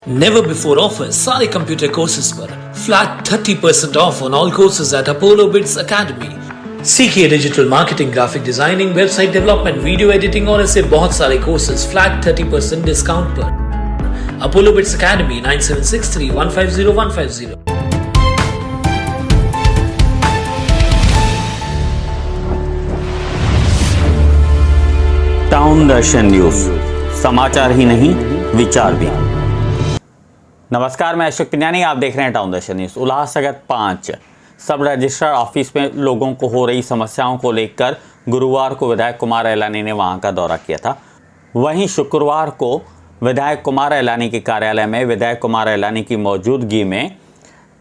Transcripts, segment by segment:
Never before offers सारे computer courses पर flat 30% off on all courses at Apollo Bits Academy. सीखिए digital marketing, graphic designing, website development, video editing और ऐसे बहुत सारे courses flat 30% discount पर। Apollo Bits Academy 9763150150। Town Darshan News, समाचार ही नहीं विचार भी। नमस्कार, मैं अशोक पिन्यानी, आप देख रहे हैं टाउन दर्शन न्यूज। उल्लासनगर 5 सब रजिस्ट्रार ऑफिस में लोगों को हो रही समस्याओं को लेकर गुरुवार को विधायक कुमार एलानी ने वहां का दौरा किया था। वहीं शुक्रवार को विधायक कुमार एलानी के कार्यालय में विधायक कुमार एलानी की मौजूदगी में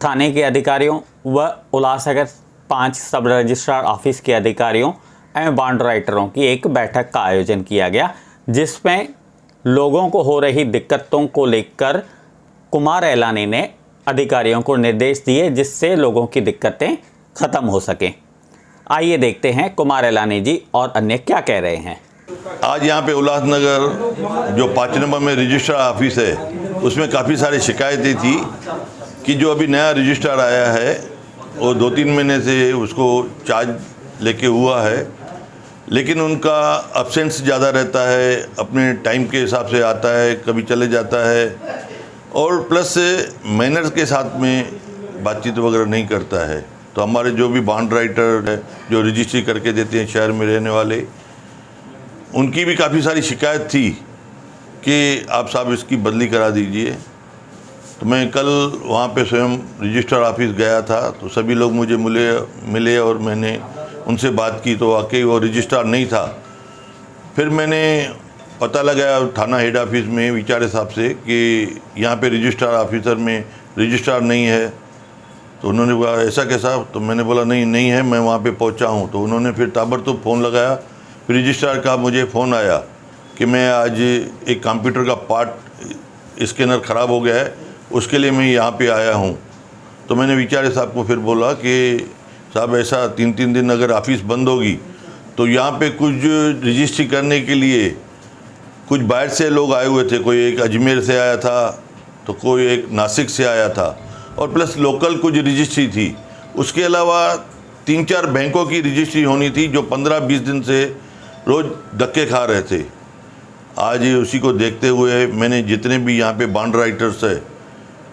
थाने के अधिकारियों व उल्लासनगर 5 सब रजिस्ट्रार ऑफिस के अधिकारियों एवं बॉन्ड राइटरों की एक बैठक का आयोजन किया गया, जिसमें लोगों को हो रही दिक्कतों को लेकर कुमार एलानी ने अधिकारियों को निर्देश दिए, जिससे लोगों की दिक्कतें खत्म हो सकें। आइए देखते हैं कुमार एलानी जी और अन्य क्या कह रहे हैं। आज यहाँ पे उल्लासनगर जो 5 नंबर में रजिस्ट्रार ऑफिस है, उसमें काफ़ी सारी शिकायतें थी कि जो अभी नया रजिस्ट्रार आया है वो 2-3 महीने से उसको चार्ज लेके हुआ है, लेकिन उनका अब्सेंस ज़्यादा रहता है, अपने टाइम के हिसाब से आता है, कभी चले जाता है और प्लस मैनर्स के साथ में बातचीत वगैरह नहीं करता है। तो हमारे जो भी बॉन्ड राइटर है, जो रजिस्ट्री करके देते हैं शहर में रहने वाले, उनकी भी काफ़ी सारी शिकायत थी कि आप साहब इसकी बदली करा दीजिए। तो मैं कल वहाँ पे स्वयं रजिस्ट्रार ऑफिस गया था, तो सभी लोग मुझे मिले और मैंने उनसे बात की, तो वाकई वो रजिस्ट्रार नहीं था। फिर मैंने पता लगाया थाना हेड ऑफिस में विचारे साहब से कि यहाँ पे रजिस्ट्रार ऑफिसर में रजिस्ट्रार नहीं है। तो उन्होंने बोला ऐसा कैसा? तो मैंने बोला नहीं है, मैं वहाँ पे पहुँचा हूँ। तो उन्होंने फिर ताबड़तोड़ फ़ोन लगाया। फिर रजिस्ट्रार का मुझे फ़ोन आया कि मैं आज एक कंप्यूटर का पार्ट स्कैनर ख़राब हो गया है, उसके लिए मैं यहाँ पे आया हूँ। तो मैंने विचारे साहब को फिर बोला कि साहब ऐसा 3-3 दिन अगर ऑफिस बंद होगी तो यहाँ पे कुछ रजिस्ट्री करने के लिए कुछ बाहर से लोग आए हुए थे। कोई एक अजमेर से आया था, तो कोई एक नासिक से आया था और प्लस लोकल कुछ रजिस्ट्री थी। उसके अलावा 3-4 बैंकों की रजिस्ट्री होनी थी जो 15-20 दिन से रोज़ धक्के खा रहे थे। आज उसी को देखते हुए मैंने जितने भी यहाँ पे बॉन्ड राइटर्स है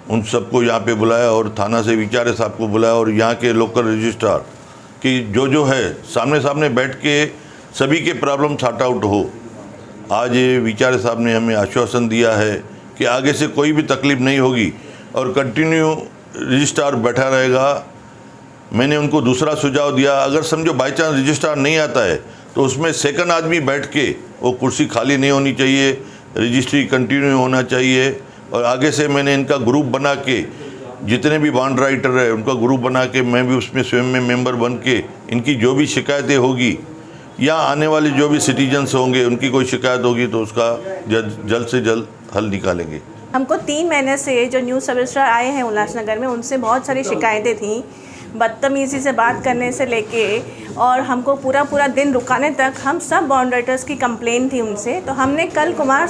उन सबको यहाँ पे बुलाया और थाना से विचारे साहब को बुलाया और यहाँ के लोकल रजिस्ट्रार कि जो है सामने बैठ के सभी के प्रॉब्लम सॉर्ट आउट हो। आज विचारे साहब ने हमें आश्वासन दिया है कि आगे से कोई भी तकलीफ़ नहीं होगी और कंटिन्यू रजिस्ट्रार बैठा रहेगा। मैंने उनको दूसरा सुझाव दिया, अगर समझो बाई चांस रजिस्ट्रार नहीं आता है तो उसमें सेकंड आदमी बैठ के, वो कुर्सी खाली नहीं होनी चाहिए, रजिस्ट्री कंटिन्यू होना चाहिए। और आगे से मैंने इनका ग्रुप बना के, जितने भी बॉन्ड राइटर है उनका ग्रुप बना के मैं भी उसमें स्वयं में मेंबर बन के इनकी जो भी शिकायतें होगी या आने वाले जो भी सिटीजन्स होंगे उनकी कोई शिकायत होगी तो उसका जल्द से जल्द हल निकालेंगे। हमको 3 महीने से जो न्यू सब रजिस्ट्रार आए हैं उल्लासनगर में, उनसे बहुत सारी शिकायतें थी, बदतमीज़ी से बात करने से लेके और हमको पूरा दिन रुकाने तक। हम सब बॉन्ड राइटर्स की कंप्लेन थी उनसे। तो हमने कल कुमार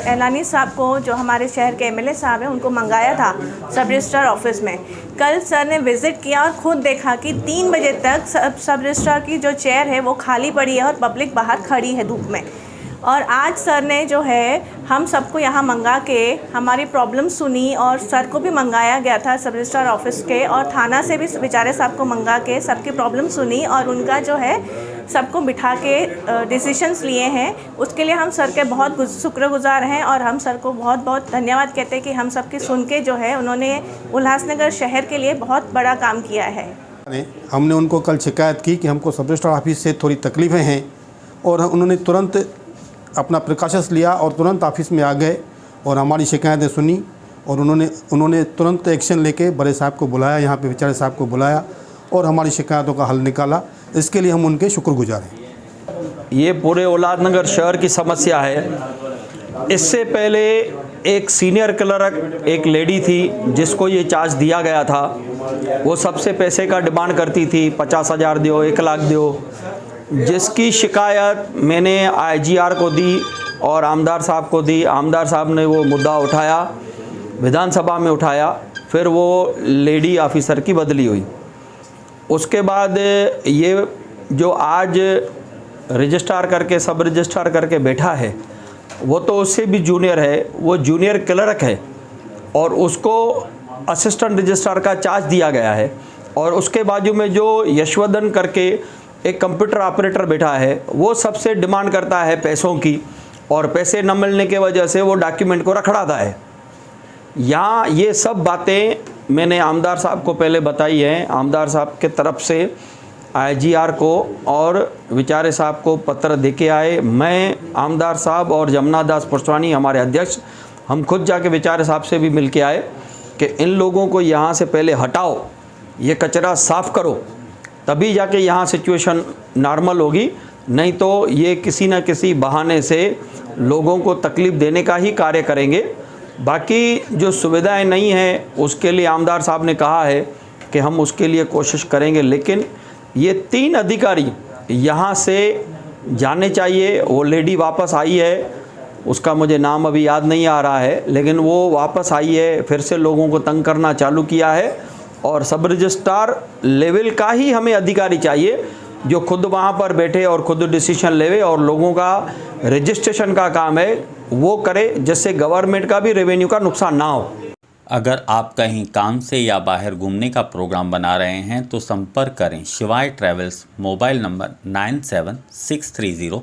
एलानी साहब को, जो हमारे शहर के एमएलए साहब हैं, उनको मंगाया था सब रजिस्ट्रार ऑफिस में। कल सर ने विज़िट किया और ख़ुद देखा कि 3 बजे तक सब रजिस्ट्रार की जो चेयर है वो खाली पड़ी है और पब्लिक बाहर खड़ी है धूप में। और आज सर ने जो है हम सबको यहाँ मंगा के हमारी प्रॉब्लम सुनी और सर को भी मंगाया गया था सब रजिस्ट्रार ऑफिस के, और थाना से भी विचारे साहब को मंगा के सबकी प्रॉब्लम सुनी और उनका जो है सबको बिठा के डिसीशंस लिए हैं। उसके लिए हम सर के बहुत शुक्रगुजार हैं और हम सर को बहुत धन्यवाद कहते हैं कि हम सबकी सुन के जो है उन्होंने उल्लासनगर शहर के लिए बहुत बड़ा काम किया है। हमने उनको कल शिकायत की कि हमको सब रजिस्ट्रार ऑफिस से थोड़ी तकलीफ़ें हैं और उन्होंने तुरंत अपना प्रिकॉशंस लिया और तुरंत ऑफिस में आ गए और हमारी शिकायतें सुनी और उन्होंने तुरंत एक्शन लेके बड़े साहब को बुलाया, यहाँ पे विचारे साहब को बुलाया और हमारी शिकायतों का हल निकाला। इसके लिए हम उनके शुक्रगुजार हैं। ये पूरे उल्लासनगर शहर की समस्या है। इससे पहले एक सीनियर क्लर्क एक लेडी थी जिसको ये चार्ज दिया गया था। वो सबसे पैसे का डिमांड करती थी, 50,000 दो, 1 लाख दो, जिसकी शिकायत मैंने आईजीआर को दी और आमदार साहब को दी। आमदार साहब ने वो मुद्दा उठाया विधानसभा में उठाया, फिर वो लेडी ऑफिसर की बदली हुई। उसके बाद ये जो आज रजिस्ट्रार करके सब रजिस्ट्रार करके बैठा है वो तो उससे भी जूनियर है, वो जूनियर क्लर्क है और उसको असिस्टेंट रजिस्ट्रार का चार्ज दिया गया है। और उसके बाजू में जो यशवदन करके एक कंप्यूटर ऑपरेटर बैठा है वो सबसे डिमांड करता है पैसों की, और पैसे न मिलने के वजह से वो डॉक्यूमेंट को रखड़ाता है। यहाँ ये सब बातें मैंने आमदार साहब को पहले बताई हैं। आमदार साहब के तरफ से IGR को और विचारे साहब को पत्र देके आए। मैं, आमदार साहब और जमुना दास पुरस्वानी हमारे अध्यक्ष, हम खुद जाके विचारे साहब से भी मिल के आए कि इन लोगों को यहाँ से पहले हटाओ, ये कचरा साफ़ करो, तभी जाके यहाँ सिचुएशन नॉर्मल होगी, नहीं तो ये किसी न किसी बहाने से लोगों को तकलीफ़ देने का ही कार्य करेंगे। बाकी जो सुविधाएं नहीं हैं उसके लिए आमदार साहब ने कहा है कि हम उसके लिए कोशिश करेंगे, लेकिन ये 3 अधिकारी यहाँ से जाने चाहिए। वो लेडी वापस आई है, उसका मुझे नाम अभी याद नहीं आ रहा है, लेकिन वो वापस आई है, फिर से लोगों को तंग करना चालू किया है। और सब रजिस्ट्रार लेवल का ही हमें अधिकारी चाहिए जो खुद वहाँ पर बैठे और खुद डिसीजन लेवे और लोगों का रजिस्ट्रेशन का काम है वो करे, जिससे गवर्नमेंट का भी रेवेन्यू का नुकसान ना हो। अगर आप कहीं काम से या बाहर घूमने का प्रोग्राम बना रहे हैं तो संपर्क करें शिवाय ट्रैवल्स, मोबाइल नंबर 9763083315।